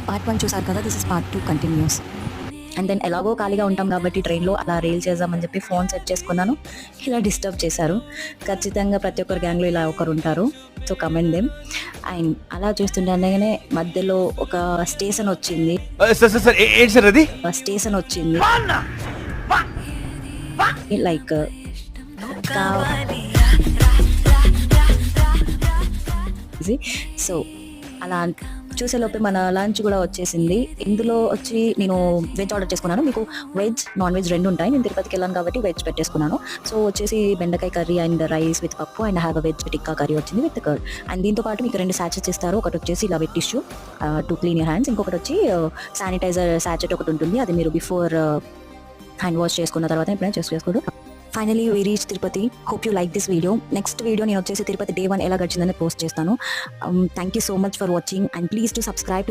Part 1 చూసారు కదా, this is part 2 continues. And then ఎలాగో ఖాళీగా ఉంటాం కాబట్టి ట్రైన్లో అలా రీల్ చేద్దామని చెప్పి ఫోన్ సెట్ చేసుకున్నాను. ఇలా డిస్టర్బ్ చేశారు. ఖచ్చితంగా ప్రతి ఒక్కరి గ్యాంగ్లో ఇలా ఒకరు ఉంటారు. So comment them. అండ్ అలా చూస్తుండగానే మధ్యలో ఒక స్టేషన్ వచ్చింది. సార్ ఏంటి సార్ అది? స్టేషన్ వచ్చింది లైక్ సో అలా చూసేలోపే మన లంచ్ కూడా వచ్చేసింది. ఇందులో వచ్చి నేను వెజ్ ఆర్డర్ చేసుకున్నాను. మీకు వెజ్ నాన్ వెజ్ రెండు ఉంటాయి. నేను తిరుపతికి వెళ్ళాను కాబట్టి వెజ్ పెట్టేసుకున్నాను. సో వచ్చేసి బెండకాయ curry and rice with pappu and have veg tikka curry వచ్చింది విత్ కర్డ్. అండ్ దీంతో పాటు మీకు 2 సాచెట్స్ ఇస్తారు. ఒకటి వచ్చేసి ఇలా wet tissue to clean your hands, ఇంకొకటి వచ్చి శానిటైజర్ సాచెట్ ఒకటి ఉంటుంది. అది మీరు బిఫోర్ హ్యాండ్ వాష్ చేసుకున్న తర్వాత ఎప్పుడైనా చేసుకోరు. Finally we reach Tirupati. Hope you like this video. Next video నేను వచ్చేసి తిరుపతి డే 1 ఎలా గడిచిందని పోస్ట్ చేస్తాను. Thank you so much for watching and please to subscribe to my